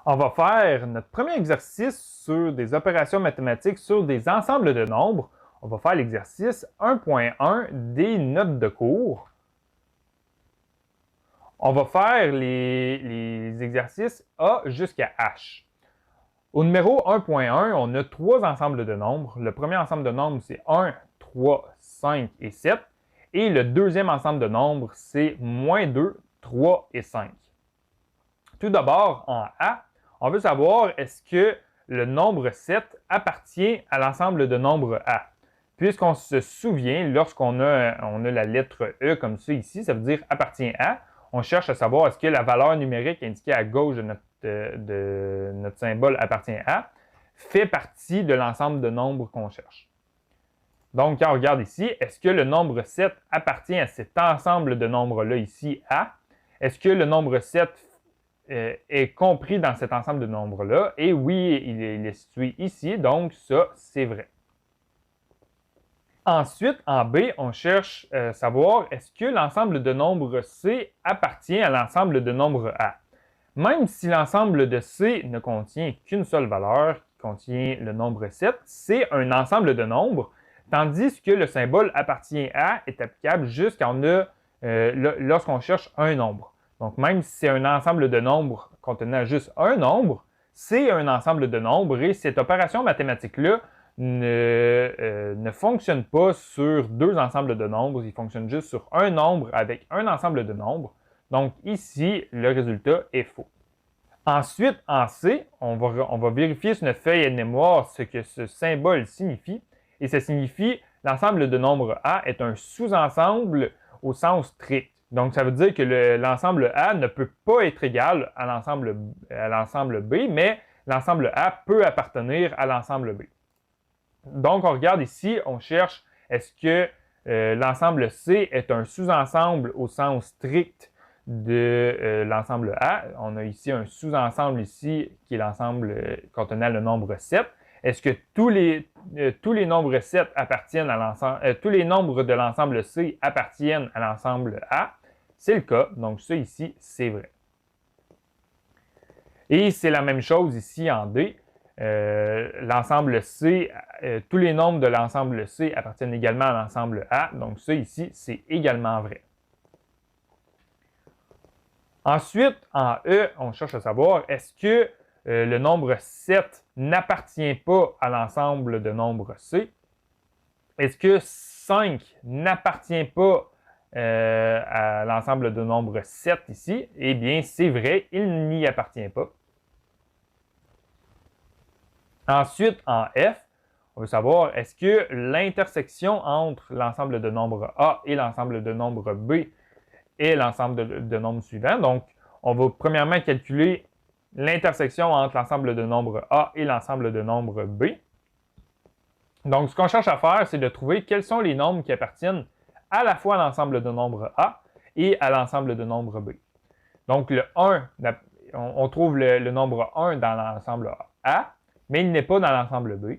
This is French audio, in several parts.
On va faire notre premier exercice sur des opérations mathématiques sur des ensembles de nombres. On va faire l'exercice 1.1 des notes de cours. On va faire les exercices A jusqu'à H. Au numéro 1.1, on a trois ensembles de nombres. Le premier ensemble de nombres, c'est 1, 3, 5 et 7. Et le deuxième ensemble de nombres, c'est moins 2, 3 et 5. Tout d'abord, en A, on veut savoir est-ce que le nombre 7 appartient à l'ensemble de nombres A. Puisqu'on se souvient, lorsqu'on a la lettre E comme ça ici, ça veut dire appartient à, on cherche à savoir est-ce que la valeur numérique indiquée à gauche de notre symbole appartient à, fait partie de l'ensemble de nombres qu'on cherche. Donc, quand on regarde ici, est-ce que le nombre 7 appartient à cet ensemble de nombres-là ici, A? Est-ce que le nombre 7 est compris dans cet ensemble de nombres-là? Et oui, il est situé ici, donc ça, c'est vrai. Ensuite, en B, on cherche à savoir est-ce que l'ensemble de nombres C appartient à l'ensemble de nombres A? Même si l'ensemble de C ne contient qu'une seule valeur, qui contient le nombre 7, c'est un ensemble de nombres, tandis que le symbole appartient à est applicable lorsqu'on cherche un nombre. Donc, même si c'est un ensemble de nombres contenant juste un nombre, c'est un ensemble de nombres et cette opération mathématique-là ne fonctionne pas sur deux ensembles de nombres, il fonctionne juste sur un nombre avec un ensemble de nombres. Donc ici, le résultat est faux. Ensuite, en C, on va vérifier sur notre feuille de mémoire ce que ce symbole signifie. Et ça signifie l'ensemble de nombres A est un sous-ensemble au sens strict. Donc, ça veut dire que l'ensemble A ne peut pas être égal à l'ensemble B, mais l'ensemble A peut appartenir à l'ensemble B. Donc, on regarde ici, on cherche est-ce que l'ensemble C est un sous-ensemble au sens strict de l'ensemble A. On a ici un sous-ensemble ici qui est l'ensemble contenant le nombre 7. Est-ce que tous les nombres 7 appartiennent à l'ensemble, tous les nombres de l'ensemble C appartiennent à l'ensemble A? C'est le cas, donc ça ici, c'est vrai. Et c'est la même chose ici en D. L'ensemble C, tous les nombres de l'ensemble C appartiennent également à l'ensemble A, donc ça ici, c'est également vrai. Ensuite, en E, on cherche à savoir est-ce que le nombre 7 n'appartient pas à l'ensemble de nombres C? Est-ce que 5 n'appartient pas à l'ensemble de nombres 7 ici? Eh bien, c'est vrai, il n'y appartient pas. Ensuite, en F, on veut savoir est-ce que l'intersection entre l'ensemble de nombres A et l'ensemble de nombres B est l'ensemble de nombres suivants. Donc, on va premièrement calculer l'intersection entre l'ensemble de nombres A et l'ensemble de nombres B. Donc, ce qu'on cherche à faire, c'est de trouver quels sont les nombres qui appartiennent à la fois à l'ensemble de nombres A et à l'ensemble de nombres B. Donc, le 1, on trouve le nombre 1 dans l'ensemble A, mais il n'est pas dans l'ensemble B.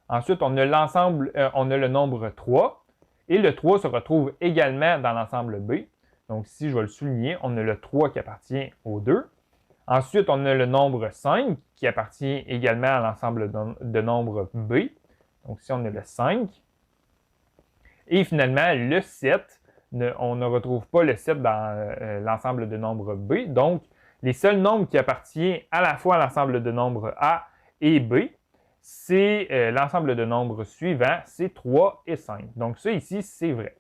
Ensuite, on a le nombre 3, et le 3 se retrouve également dans l'ensemble B. Donc ici, je vais le souligner, on a le 3 qui appartient au 2. Ensuite, on a le nombre 5 qui appartient également à l'ensemble de nombres B. Donc ici, on a le 5. Et finalement, le 7, on ne retrouve pas le 7 dans l'ensemble de nombres B. Donc, les seuls nombres qui appartiennent à la fois à l'ensemble de nombres A et B, c'est l'ensemble de nombres suivants, c'est 3 et 5. Donc ça ici, c'est vrai.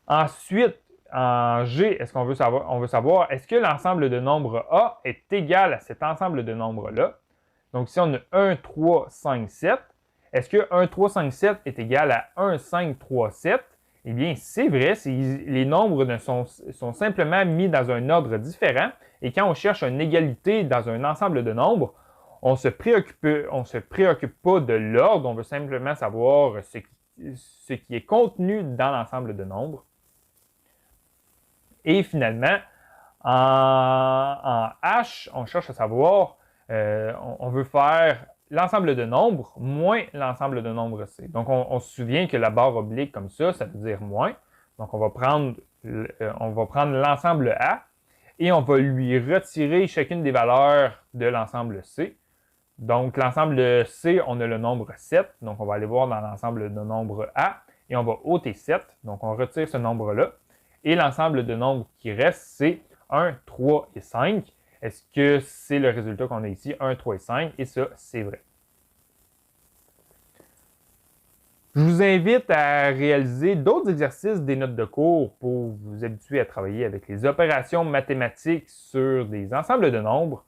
Ensuite, en G, est-ce qu'on veut savoir, est-ce que l'ensemble de nombres A est égal à cet ensemble de nombres-là? Donc si on a 1, 3, 5, 7, est-ce que 1, 3, 5, 7 est égal à 1, 5, 3, 7? Eh bien, c'est vrai, les nombres sont simplement mis dans un ordre différent. Et quand on cherche une égalité dans un ensemble de nombres, on ne se préoccupe pas de l'ordre, on veut simplement savoir ce qui est contenu dans l'ensemble de nombres. Et finalement, en H, on cherche à savoir, on veut faire l'ensemble de nombres moins l'ensemble de nombres C. Donc, on se souvient que la barre oblique comme ça veut dire moins. Donc, on va prendre l'ensemble A et on va lui retirer chacune des valeurs de l'ensemble C. Donc, l'ensemble C, on a le nombre 7, donc on va aller voir dans l'ensemble de nombres A, et on va ôter 7, donc on retire ce nombre-là. Et l'ensemble de nombres qui reste, c'est 1, 3 et 5. Est-ce que c'est le résultat qu'on a ici, 1, 3 et 5? Et ça, c'est vrai. Je vous invite à réaliser d'autres exercices des notes de cours pour vous habituer à travailler avec les opérations mathématiques sur des ensembles de nombres.